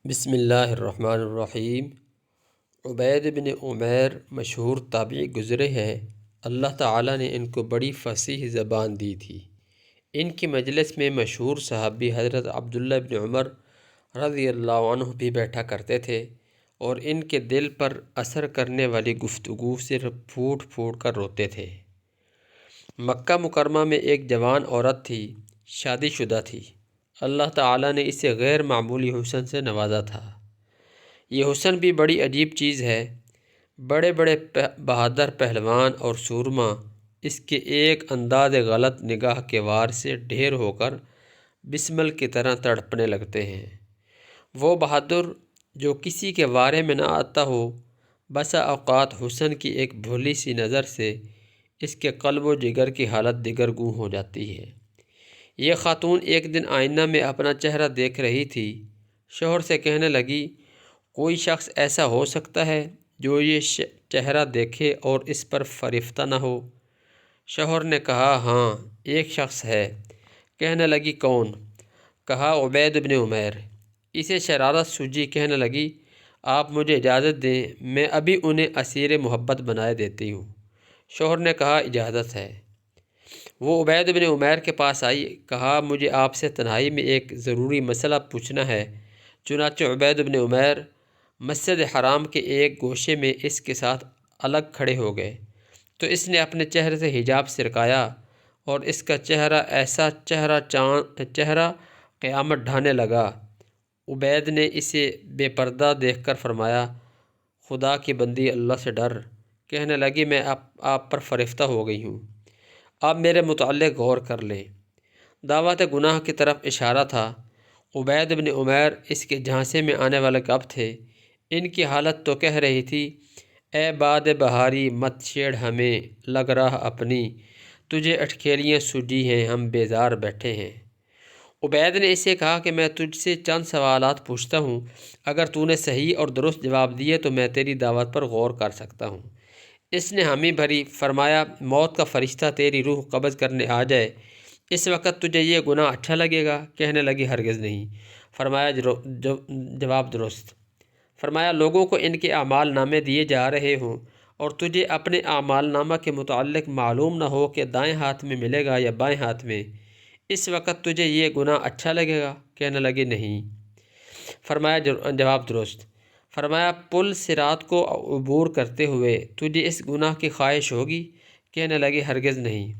بسم اللہ الرحمن الرحیم۔ عبید بن عمیر مشہور تابعی گزرے ہیں۔ اللہ تعالیٰ نے ان کو بڑی فصیح زبان دی تھی۔ ان کی مجلس میں مشہور صحابی حضرت عبداللہ بن عمر رضی اللہ عنہ بھی بیٹھا کرتے تھے اور ان کے دل پر اثر کرنے والی گفتگو صرف پھوٹ پھوٹ کر روتے تھے۔ مکہ مکرمہ میں ایک جوان عورت تھی، شادی شدہ تھی۔ اللہ تعالیٰ نے اسے غیر معمولی حسن سے نوازا تھا۔ یہ حسن بھی بڑی عجیب چیز ہے۔ بڑے بڑے بہادر پہلوان اور سورما اس کے ایک انداز غلط نگاہ کے وار سے ڈھیر ہو کر بسمل کی طرح تڑپنے لگتے ہیں۔ وہ بہادر جو کسی کے وارے میں نہ آتا ہو، بسا اوقات حسن کی ایک بھولی سی نظر سے اس کے قلب و جگر کی حالت دیگر گوں ہو جاتی ہے۔ یہ خاتون ایک دن آئینہ میں اپنا چہرہ دیکھ رہی تھی۔ شوہر سے کہنے لگی، کوئی شخص ایسا ہو سکتا ہے جو یہ چہرہ دیکھے اور اس پر فریفتہ نہ ہو؟ شوہر نے کہا، ہاں ایک شخص ہے۔ کہنے لگی، کون؟ کہا، عبید بن عمیر۔ اسے شرارت سوجی، کہنے لگی، آپ مجھے اجازت دیں، میں ابھی انہیں اسیر محبت بنائے دیتی ہوں۔ شوہر نے کہا، اجازت ہے۔ وہ عبید بن عمیر کے پاس آئی، کہا، مجھے آپ سے تنہائی میں ایک ضروری مسئلہ پوچھنا ہے۔ چنانچہ عبید بن عمیر مسجد حرام کے ایک گوشے میں اس کے ساتھ الگ کھڑے ہو گئے تو اس نے اپنے چہرے سے حجاب سرکایا اور اس کا چہرہ ایسا چہرہ قیامت ڈھانے لگا۔ عبید نے اسے بے پردہ دیکھ کر فرمایا، خدا کی بندی، اللہ سے ڈر۔ کہنے لگی، میں آپ پر فریفتہ ہو گئی ہوں، آپ میرے متعلق غور کر لیں۔ دعوت گناہ کی طرف اشارہ تھا۔ عبید بن عمیر اس کے جھانسے میں آنے والے کب تھے؟ ان کی حالت تو کہہ رہی تھی، اے باد بہاری مت چھیڑ ہمیں، لگ راہ اپنی، تجھے اٹکھیلیاں سوجی ہیں، ہم بیزار بیٹھے ہیں۔ عبید نے اسے کہا کہ میں تجھ سے چند سوالات پوچھتا ہوں، اگر تو نے صحیح اور درست جواب دیے تو میں تیری دعوت پر غور کر سکتا ہوں۔ اس نے حامی بھری، فرمایا، موت کا فرشتہ تیری روح قبض کرنے آ جائے، اس وقت تجھے یہ گناہ اچھا لگے گا؟ کہنے لگی، ہرگز نہیں۔ فرمایا، جواب درست۔ فرمایا، لوگوں کو ان کے اعمال نامے دیے جا رہے ہوں اور تجھے اپنے اعمال نامہ کے متعلق معلوم نہ ہو کہ دائیں ہاتھ میں ملے گا یا بائیں ہاتھ میں، اس وقت تجھے یہ گناہ اچھا لگے گا؟ کہنے لگی، نہیں۔ فرمایا، جواب درست۔ فرمایا، پل صراط کو عبور کرتے ہوئے تجھے اس گناہ کی خواہش ہوگی؟ کہنے لگی، ہرگز نہیں۔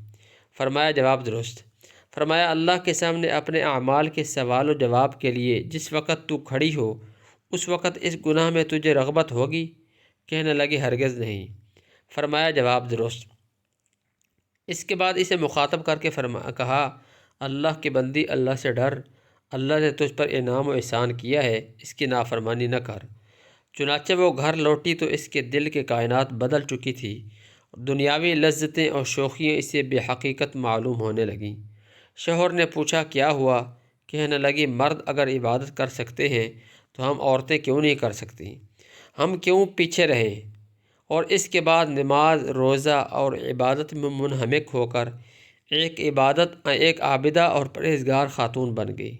فرمایا، جواب درست۔ فرمایا، اللہ کے سامنے اپنے اعمال کے سوال و جواب کے لیے جس وقت تو کھڑی ہو، اس وقت اس گناہ میں تجھے رغبت ہوگی؟ کہنے لگی، ہرگز نہیں۔ فرمایا، جواب درست۔ اس کے بعد اسے مخاطب کر کے کہا، اللہ کی بندی، اللہ سے ڈر، اللہ نے تجھ پر انعام و احسان کیا ہے، اس کی نافرمانی نہ کر۔ چنانچہ وہ گھر لوٹی تو اس کے دل کی کائنات بدل چکی تھی۔ دنیاوی لذتیں اور شوخیاں اسے بے حقیقت معلوم ہونے لگیں۔ شوہر نے پوچھا، کیا ہوا؟ کہنے لگی، مرد اگر عبادت کر سکتے ہیں تو ہم عورتیں کیوں نہیں کر سکتی؟ ہم کیوں پیچھے رہیں؟ اور اس کے بعد نماز، روزہ اور عبادت میں منہمک ہو کر ایک عابدہ اور پرہیزگار خاتون بن گئی۔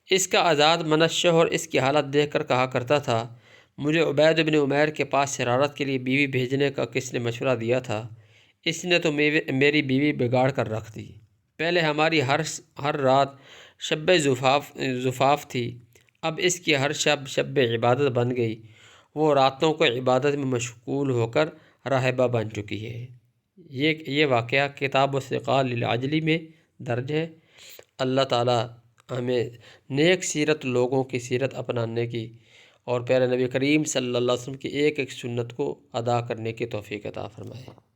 اس کا آزاد منش شوہر اس کی حالت دیکھ کر کہا کرتا تھا، مجھے عبید بن عمیر کے پاس شرارت کے لیے بیوی بھیجنے کا کس نے مشورہ دیا تھا؟ اس نے تو میری بیوی بگاڑ کر رکھ دی۔ پہلے ہماری ہر رات شب زفاف تھی، اب اس کی ہر شب عبادت بن گئی۔ وہ راتوں کو عبادت میں مشغول ہو کر راہبہ بن چکی ہے۔ یہ واقعہ کتاب الثقال للعجلی میں درج ہے۔ اللہ تعالیٰ ہمیں نیک سیرت لوگوں کی سیرت اپنانے کی اور پیارے نبی کریم صلی اللہ علیہ وسلم کی ایک ایک سنت کو ادا کرنے کی توفیق عطا فرمائے۔